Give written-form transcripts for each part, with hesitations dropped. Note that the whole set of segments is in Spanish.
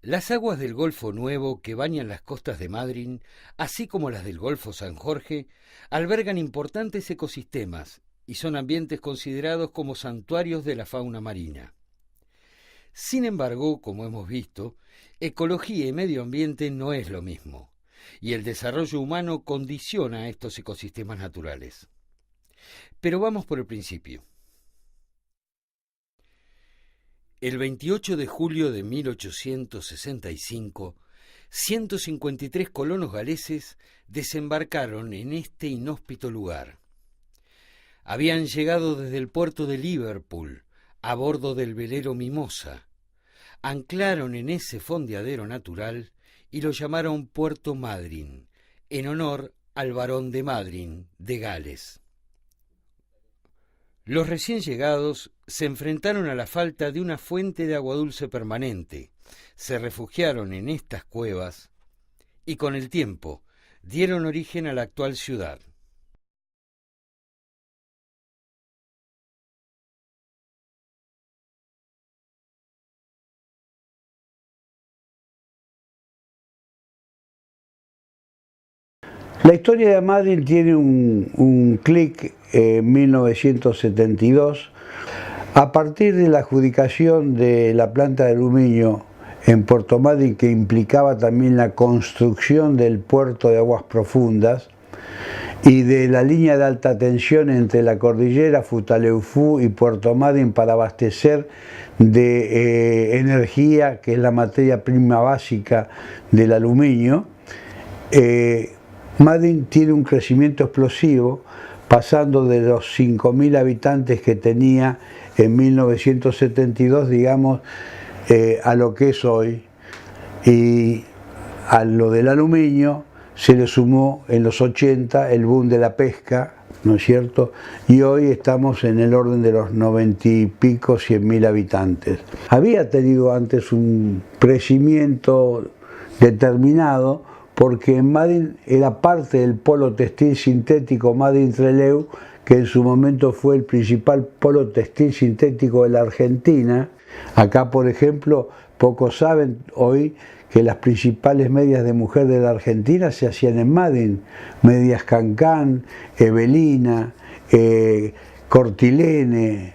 Las aguas del Golfo Nuevo que bañan las costas de Madryn, así como las del Golfo San Jorge, albergan importantes ecosistemas y son ambientes considerados como santuarios de la fauna marina. Sin embargo, como hemos visto, ecología y medio ambiente no es lo mismo, y el desarrollo humano condiciona estos ecosistemas naturales. Pero vamos por el principio. El 28 de julio de 1865, 153 colonos galeses desembarcaron en este inhóspito lugar. Habían llegado desde el puerto de Liverpool, a bordo del velero Mimosa. Anclaron en ese fondeadero natural y lo llamaron Puerto Madryn, en honor al barón de Madryn, de Gales. Los recién llegados se enfrentaron a la falta de una fuente de agua dulce permanente, se refugiaron en estas cuevas y con el tiempo dieron origen a la actual ciudad. La historia de Madryn tiene un clic en 1972. A partir de la adjudicación de la planta de aluminio en Puerto Madryn, que implicaba también la construcción del puerto de aguas profundas y de la línea de alta tensión entre la cordillera Futaleufú y Puerto Madryn para abastecer de energía, que es la materia prima básica del aluminio, Madryn tiene un crecimiento explosivo, pasando de los 5.000 habitantes que tenía en 1972, digamos, a lo que es hoy. Y a lo del aluminio se le sumó en los 80 el boom de la pesca, ¿no es cierto? Y hoy estamos en el orden de los 90 y pico, 100.000 habitantes. Había tenido antes un crecimiento determinado, porque en Madryn era parte del polo textil sintético Madryn-Trelew, que en su momento fue el principal polo textil sintético de la Argentina. Acá, por ejemplo, pocos saben hoy que las principales medias de mujer de la Argentina se hacían en Madryn: medias Cancán, Evelina, Cortilene,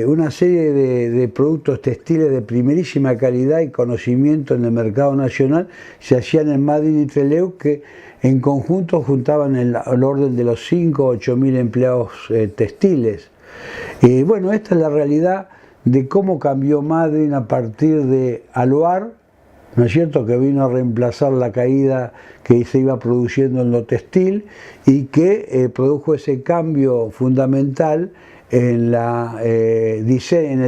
una serie de productos textiles de primerísima calidad y conocimiento en el mercado nacional se hacían en Madryn y Trelew, que en conjunto juntaban el orden de los 5 o 8.000 empleados textiles. Y bueno, esta es la realidad de cómo cambió Madryn a partir de Aluar, ¿no es cierto?, que vino a reemplazar la caída que se iba produciendo en lo textil y que produjo ese cambio fundamental en el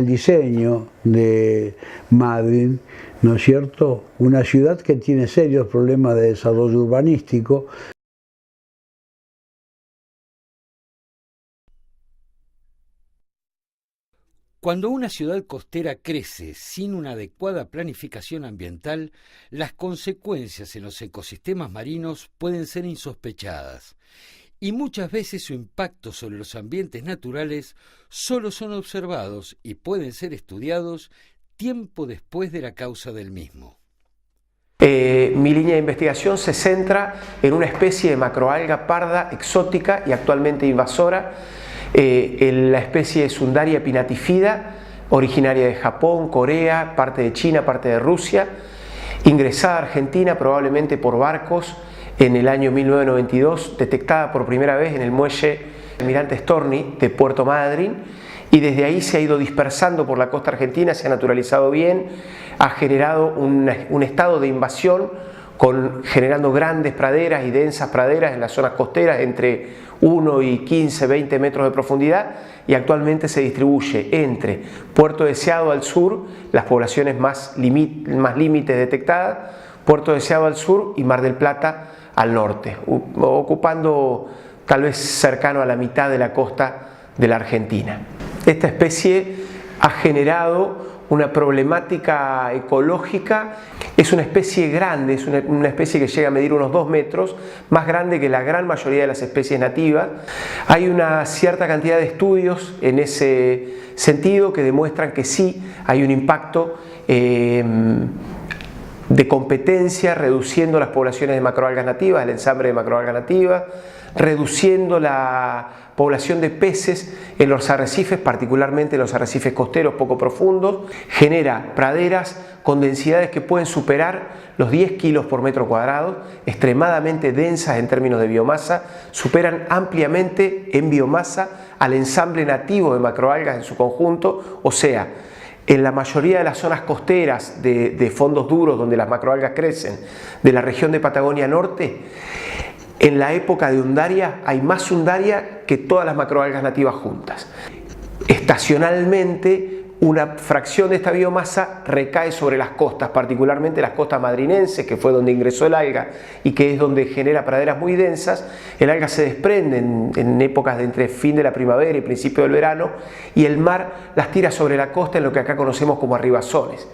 diseño de Madryn, ¿no es cierto? Una ciudad que tiene serios problemas de desarrollo urbanístico. Cuando una ciudad costera crece sin una adecuada planificación ambiental, las consecuencias en los ecosistemas marinos pueden ser insospechadas, y muchas veces su impacto sobre los ambientes naturales solo son observados y pueden ser estudiados tiempo después de la causa del mismo. Mi línea de investigación se centra en una especie de macroalga parda exótica y actualmente invasora, la especie de Tsundaria pinnatifida, originaria de Japón, Corea, parte de China, parte de Rusia, ingresada a Argentina probablemente por barcos en el año 1992, detectada por primera vez en el muelle Almirante Storni de Puerto Madryn, y desde ahí se ha ido dispersando por la costa argentina, se ha naturalizado bien, ha generado un estado de invasión, generando grandes praderas y densas praderas en las zonas costeras entre 1 y 15, 20 metros de profundidad, y actualmente se distribuye entre Puerto Deseado al sur, las poblaciones más límites detectadas, Puerto Deseado al sur y Mar del Plata al norte, ocupando tal vez cercano a la mitad de la costa de la Argentina. Esta especie ha generado una problemática ecológica. Es una especie grande, es una especie que llega a medir unos 2 metros, más grande que la gran mayoría de las especies nativas. Hay una cierta cantidad de estudios en ese sentido que demuestran que sí hay un impacto de competencia, reduciendo las poblaciones de macroalgas nativas, el ensamble de macroalgas nativas, reduciendo la población de peces en los arrecifes, particularmente en los arrecifes costeros poco profundos, genera praderas con densidades que pueden superar los 10 kilos por metro cuadrado, extremadamente densas en términos de biomasa, superan ampliamente en biomasa al ensamble nativo de macroalgas en su conjunto, o sea, en la mayoría de las zonas costeras de fondos duros donde las macroalgas crecen, de la región de Patagonia Norte, en la época de undaria hay más undaria que todas las macroalgas nativas juntas. Estacionalmente, una fracción de esta biomasa recae sobre las costas, particularmente las costas madrinenses, que fue donde ingresó el alga y que es donde genera praderas muy densas. El alga se desprende en épocas de entre fin de la primavera y principio del verano, y el mar las tira sobre la costa en lo que acá conocemos como arribazones.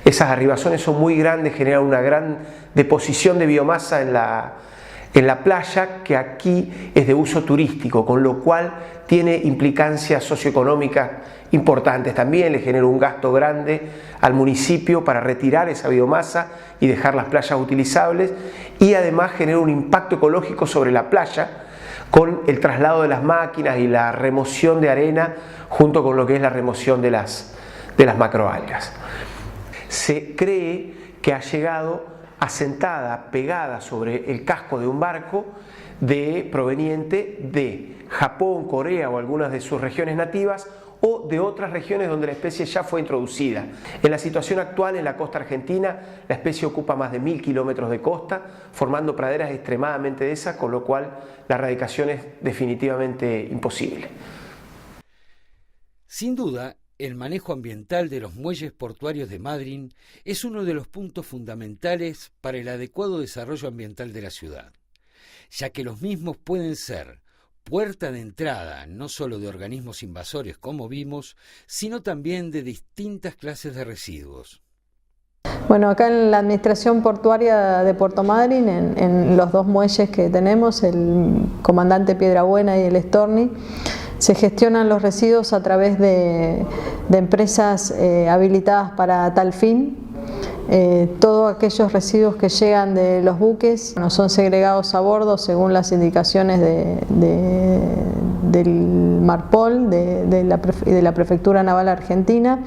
Esas arribazones son muy grandes, generan una gran deposición de biomasa en la playa, que aquí es de uso turístico, con lo cual tiene implicancias socioeconómicas importantes. También le genera un gasto grande al municipio para retirar esa biomasa y dejar las playas utilizables, y además genera un impacto ecológico sobre la playa con el traslado de las máquinas y la remoción de arena junto con lo que es la remoción de las macroalgas. Se cree que ha llegado asentada, pegada sobre el casco de un barco proveniente de Japón, Corea o algunas de sus regiones nativas, o de otras regiones donde la especie ya fue introducida. En la situación actual en la costa argentina, la especie ocupa más de 1000 kilómetros de costa, formando praderas extremadamente densas, con lo cual la erradicación es definitivamente imposible. Sin duda, el manejo ambiental de los muelles portuarios de Madryn es uno de los puntos fundamentales para el adecuado desarrollo ambiental de la ciudad, ya que los mismos pueden ser puerta de entrada no solo de organismos invasores como vimos, sino también de distintas clases de residuos. Bueno, acá en la administración portuaria de Puerto Madryn, en los dos muelles que tenemos, el Comandante Piedrabuena y el Storni, se gestionan los residuos a través de empresas habilitadas para tal fin. Todos aquellos residuos que llegan de los buques son segregados a bordo según las indicaciones del Marpol, de la Prefectura Naval Argentina.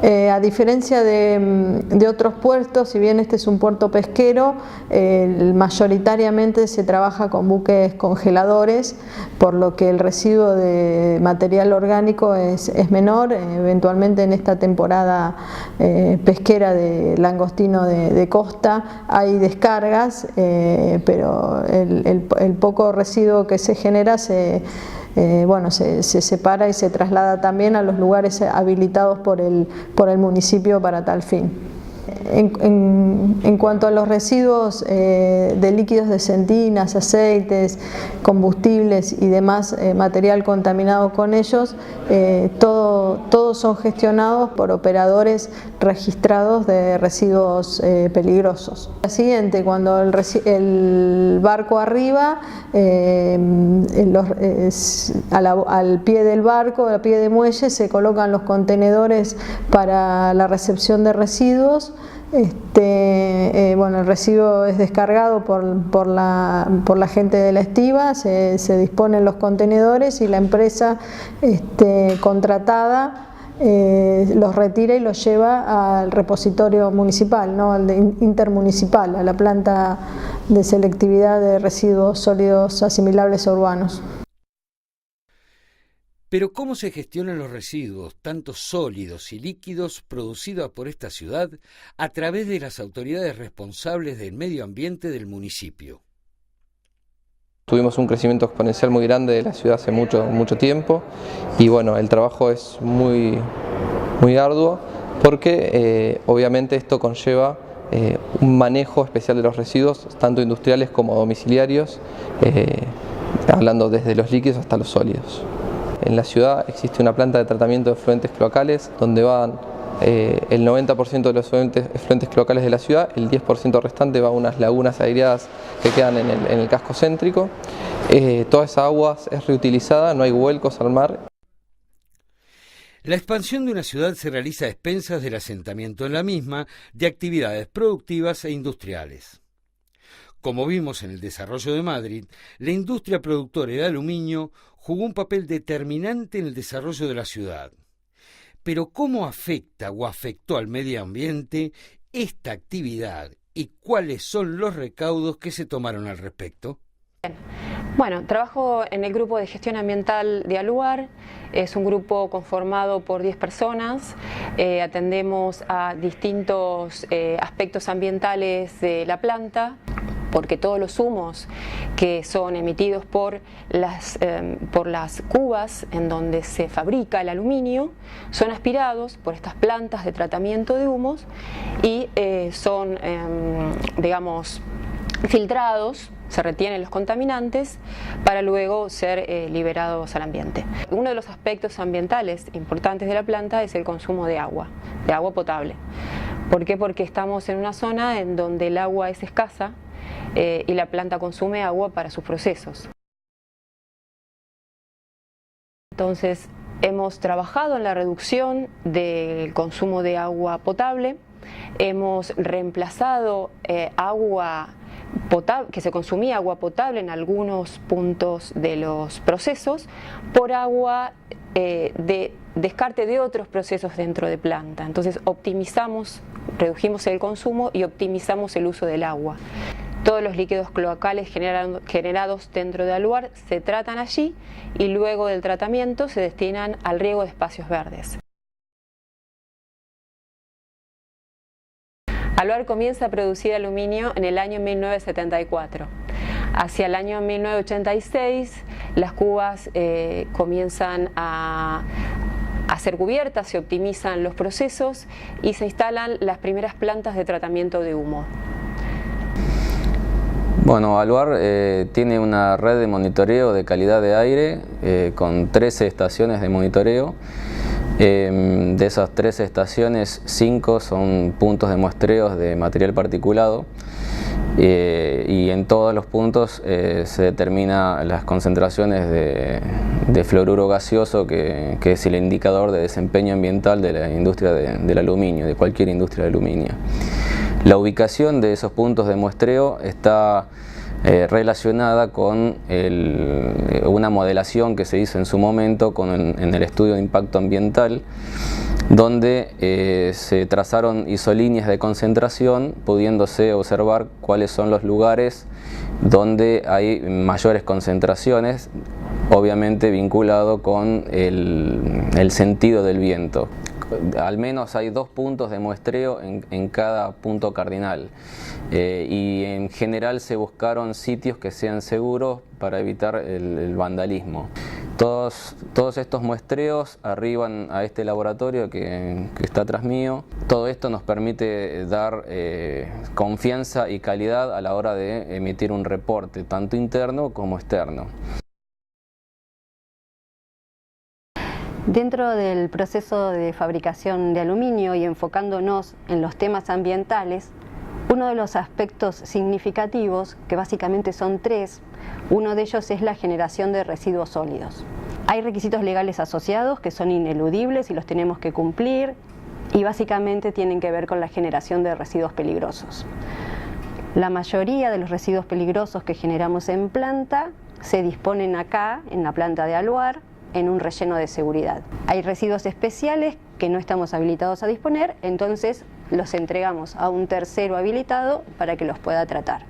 A diferencia de otros puertos, si bien este es un puerto pesquero, mayoritariamente se trabaja con buques congeladores, por lo que el residuo de material orgánico es menor. Eventualmente en esta temporada pesquera de langostino de costa hay descargas, pero el poco residuo que se genera se separa y se traslada también a los lugares habilitados por el municipio para tal fin. En cuanto a los residuos de líquidos de sentinas, aceites, combustibles y demás material contaminado con ellos, todos son gestionados por operadores registrados de residuos peligrosos. La siguiente, cuando el barco arriba, al pie del barco, al pie de muelle, se colocan los contenedores para la recepción de residuos. El residuo es descargado por la gente de la estiba, se disponen los contenedores y la empresa contratada los retira y los lleva al repositorio municipal, ¿no? Al intermunicipal, a la planta de selectividad de residuos sólidos asimilables a urbanos. Pero ¿cómo se gestionan los residuos, tanto sólidos y líquidos, producidos por esta ciudad a través de las autoridades responsables del medio ambiente del municipio? Tuvimos un crecimiento exponencial muy grande de la ciudad hace mucho tiempo, y bueno, el trabajo es muy arduo porque obviamente esto conlleva un manejo especial de los residuos, tanto industriales como domiciliarios, hablando desde los líquidos hasta los sólidos. En la ciudad existe una planta de tratamiento de efluentes cloacales donde van el 90% de los efluentes cloacales de la ciudad, el 10% restante va a unas lagunas aireadas que quedan en el casco céntrico. Toda esa agua es reutilizada, no hay vuelcos al mar. La expansión de una ciudad se realiza a expensas del asentamiento en la misma de actividades productivas e industriales. Como vimos en el desarrollo de Madrid, la industria productora de aluminio jugó un papel determinante en el desarrollo de la ciudad. Pero ¿cómo afecta o afectó al medio ambiente esta actividad y cuáles son los recaudos que se tomaron al respecto? Bueno, trabajo en el grupo de gestión ambiental de Aluar. Es un grupo conformado por 10 personas. Atendemos a distintos aspectos ambientales de la planta, porque todos los humos que son emitidos por las cubas en donde se fabrica el aluminio son aspirados por estas plantas de tratamiento de humos y son, digamos, filtrados. Se retienen los contaminantes para luego ser liberados al ambiente. Uno de los aspectos ambientales importantes de la planta es el consumo de agua potable. ¿Por qué? Porque estamos en una zona en donde el agua es escasa y la planta consume agua para sus procesos. Entonces, hemos trabajado en la reducción del consumo de agua potable, hemos reemplazado agua potable, que se consumía agua potable en algunos puntos de los procesos, por agua de descarte de otros procesos dentro de planta. Entonces redujimos el consumo y optimizamos el uso del agua. Todos los líquidos cloacales generados dentro de Aluar se tratan allí y luego del tratamiento se destinan al riego de espacios verdes. Aluar comienza a producir aluminio en el año 1974. Hacia el año 1986 las cubas comienzan a ser cubiertas, se optimizan los procesos y se instalan las primeras plantas de tratamiento de humo. Bueno, Aluar tiene una red de monitoreo de calidad de aire con 13 estaciones de monitoreo. De esas 13 estaciones, 5 son puntos de muestreos de material particulado y en todos los puntos se determina las concentraciones de fluoruro gaseoso, que es el indicador de desempeño ambiental de la industria del aluminio, de cualquier industria de aluminio. La ubicación de esos puntos de muestreo está relacionada con una modelación que se hizo en su momento en el estudio de impacto ambiental, donde se trazaron isolíneas de concentración, pudiéndose observar cuáles son los lugares donde hay mayores concentraciones, obviamente vinculado con el sentido del viento. Al menos hay 2 puntos de muestreo en cada punto cardinal y en general se buscaron sitios que sean seguros para evitar el vandalismo. Todos estos muestreos arriban a este laboratorio que está atrás mío. Todo esto nos permite dar confianza y calidad a la hora de emitir un reporte, tanto interno como externo. Dentro del proceso de fabricación de aluminio y enfocándonos en los temas ambientales, uno de los aspectos significativos, que básicamente son 3, uno de ellos es la generación de residuos sólidos. Hay requisitos legales asociados que son ineludibles y los tenemos que cumplir y básicamente tienen que ver con la generación de residuos peligrosos. La mayoría de los residuos peligrosos que generamos en planta se disponen acá, en la planta de Aluar, en un relleno de seguridad. Hay residuos especiales que no estamos habilitados a disponer, entonces los entregamos a un tercero habilitado para que los pueda tratar.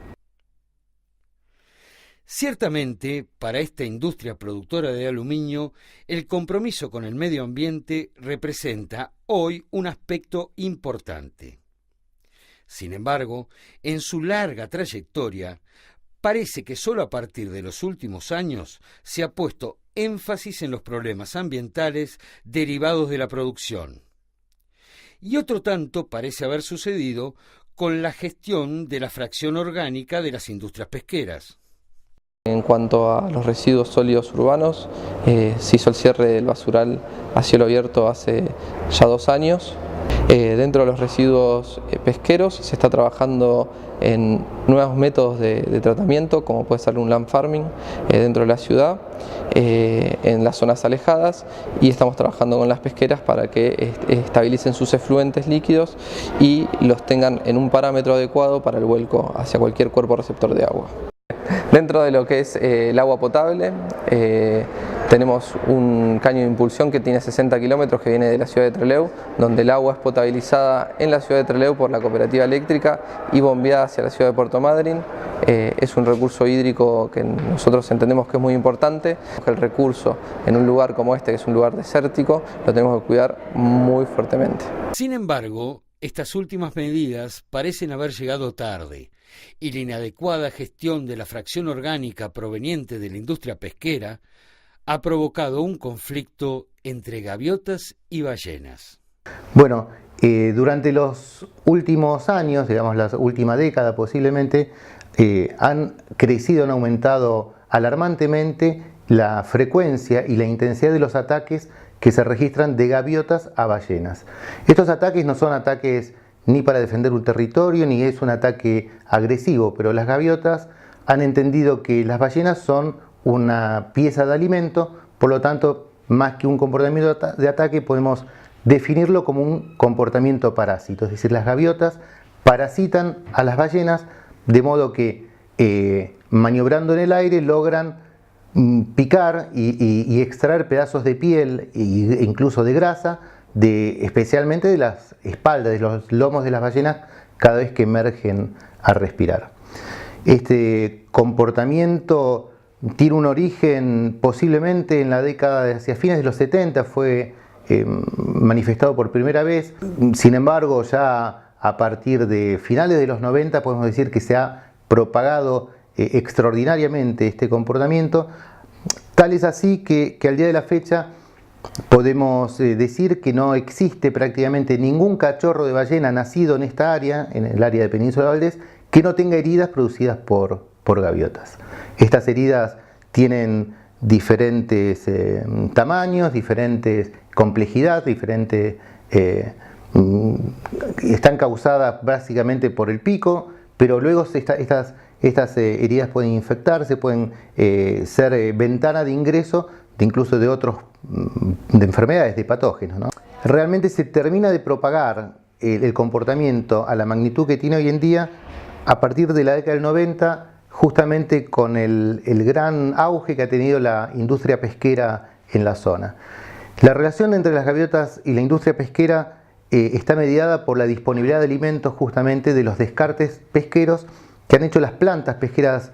Ciertamente, para esta industria productora de aluminio, el compromiso con el medio ambiente representa hoy un aspecto importante. Sin embargo, en su larga trayectoria, parece que solo a partir de los últimos años se ha puesto énfasis en los problemas ambientales derivados de la producción. Y otro tanto parece haber sucedido con la gestión de la fracción orgánica de las industrias pesqueras. En cuanto a los residuos sólidos urbanos, se hizo el cierre del basural a cielo abierto hace ya 2 años. Dentro de los residuos pesqueros se está trabajando en nuevos métodos de tratamiento, como puede ser un land farming dentro de la ciudad, en las zonas alejadas, y estamos trabajando con las pesqueras para que estabilicen sus efluentes líquidos y los tengan en un parámetro adecuado para el vuelco hacia cualquier cuerpo receptor de agua. Dentro de lo que es el agua potable, tenemos un caño de impulsión que tiene 60 kilómetros que viene de la ciudad de Trelew, donde el agua es potabilizada en la ciudad de Trelew por la cooperativa eléctrica y bombeada hacia la ciudad de Puerto Madryn. Es un recurso hídrico que nosotros entendemos que es muy importante. El recurso en un lugar como este, que es un lugar desértico, lo tenemos que cuidar muy fuertemente. Sin embargo, estas últimas medidas parecen haber llegado tarde, y la inadecuada gestión de la fracción orgánica proveniente de la industria pesquera ha provocado un conflicto entre gaviotas y ballenas. Bueno, durante los últimos años, digamos la última década posiblemente, han crecido, han aumentado alarmantemente la frecuencia y la intensidad de los ataques que se registran de gaviotas a ballenas. Estos ataques no son ataques ni para defender un territorio, ni es un ataque agresivo, pero las gaviotas han entendido que las ballenas son una pieza de alimento, por lo tanto, más que un comportamiento de ataque, podemos definirlo como un comportamiento parásito. Es decir, las gaviotas parasitan a las ballenas, de modo que maniobrando en el aire logran picar y extraer pedazos de piel e incluso de grasa, especialmente de las espaldas, de los lomos de las ballenas, cada vez que emergen a respirar. Este comportamiento tiene un origen posiblemente en la década de hacia fines de los 70, fue manifestado por primera vez. Sin embargo, ya a partir de finales de los 90 podemos decir que se ha propagado extraordinariamente este comportamiento, tal es así que al día de la fecha podemos decir que no existe prácticamente ningún cachorro de ballena nacido en esta área, en el área de Península Valdés, que no tenga heridas producidas por gaviotas. Estas heridas tienen diferentes tamaños, diferentes complejidad, diferentes, están causadas básicamente por el pico, pero luego estas heridas pueden infectarse, pueden ser ventana de ingreso incluso de enfermedades, de patógenos, ¿no? Realmente se termina de propagar el comportamiento a la magnitud que tiene hoy en día a partir de la década del 90, justamente con el gran auge que ha tenido la industria pesquera en la zona. La relación entre las gaviotas y la industria pesquera está mediada por la disponibilidad de alimentos, justamente de los descartes pesqueros que han hecho las plantas pesqueras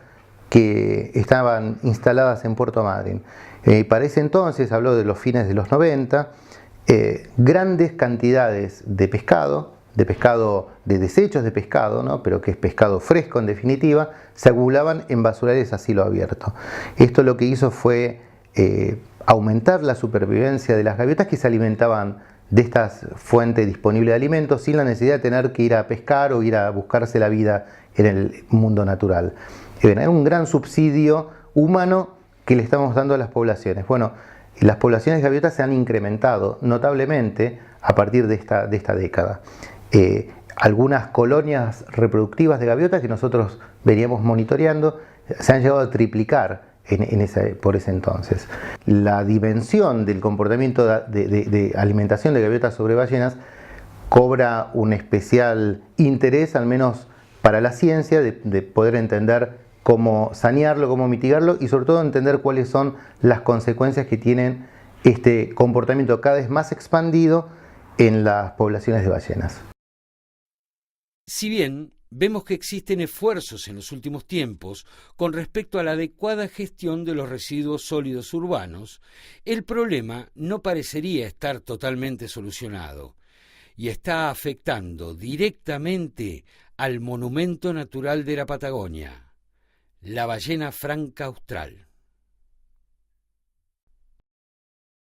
que estaban instaladas en Puerto Madryn. Para ese entonces, habló de los fines de los 90, grandes cantidades de pescado, de desechos de pescado, ¿no? Pero que es pescado fresco en definitiva, se acumulaban en basurales a cielo abierto. Esto lo que hizo fue aumentar la supervivencia de las gaviotas, que se alimentaban de estas fuentes disponibles de alimentos sin la necesidad de tener que ir a pescar o ir a buscarse la vida en el mundo natural. Es un gran subsidio humano que le estamos dando a las poblaciones. Bueno, las poblaciones de gaviotas se han incrementado notablemente a partir de esta década. Algunas colonias reproductivas de gaviotas que nosotros veníamos monitoreando se han llegado a triplicar por ese entonces. La dimensión del comportamiento de alimentación de gaviotas sobre ballenas cobra un especial interés, al menos para la ciencia, de poder entender cómo sanearlo, cómo mitigarlo y sobre todo entender cuáles son las consecuencias que tienen este comportamiento cada vez más expandido en las poblaciones de ballenas. Si bien vemos que existen esfuerzos en los últimos tiempos con respecto a la adecuada gestión de los residuos sólidos urbanos, el problema no parecería estar totalmente solucionado y está afectando directamente al monumento natural de la Patagonia, la ballena franca austral.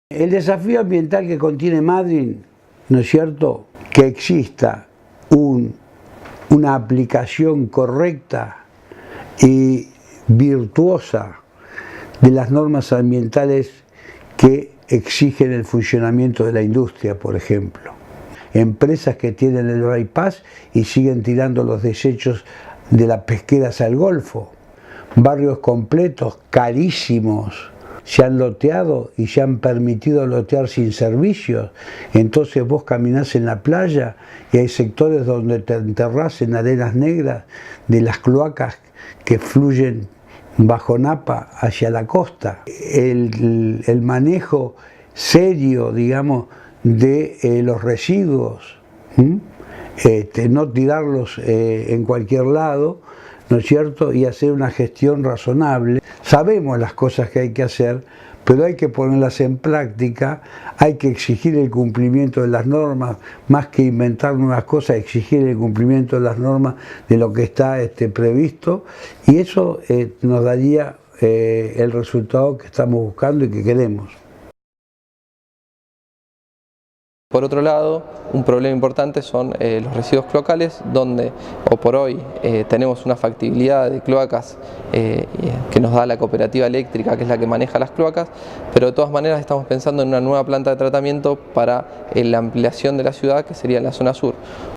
El desafío ambiental que contiene Madryn, ¿no es cierto?, que exista una aplicación correcta y virtuosa de las normas ambientales que exigen el funcionamiento de la industria, por ejemplo. empresas que tienen el bypass y siguen tirando los desechos de las pesqueras al Golfo. Barrios completos, carísimos, se han loteado y se han permitido lotear sin servicios. Entonces vos caminás en la playa y hay sectores donde te enterrás en arenas negras de las cloacas que fluyen bajo Napa hacia la costa. El manejo serio, digamos, de los residuos, no tirarlos en cualquier lado, ¿no es cierto? Y hacer una gestión razonable. Sabemos las cosas que hay que hacer, pero hay que ponerlas en práctica, hay que exigir el cumplimiento de las normas, más que inventar nuevas cosas, exigir el cumplimiento de las normas de lo que está previsto, y eso nos daría el resultado que estamos buscando y que queremos. Por otro lado, un problema importante son los residuos cloacales, donde hoy por hoy tenemos una factibilidad de cloacas que nos da la cooperativa eléctrica, que es la que maneja las cloacas, pero de todas maneras estamos pensando en una nueva planta de tratamiento para la ampliación de la ciudad, que sería en la zona sur.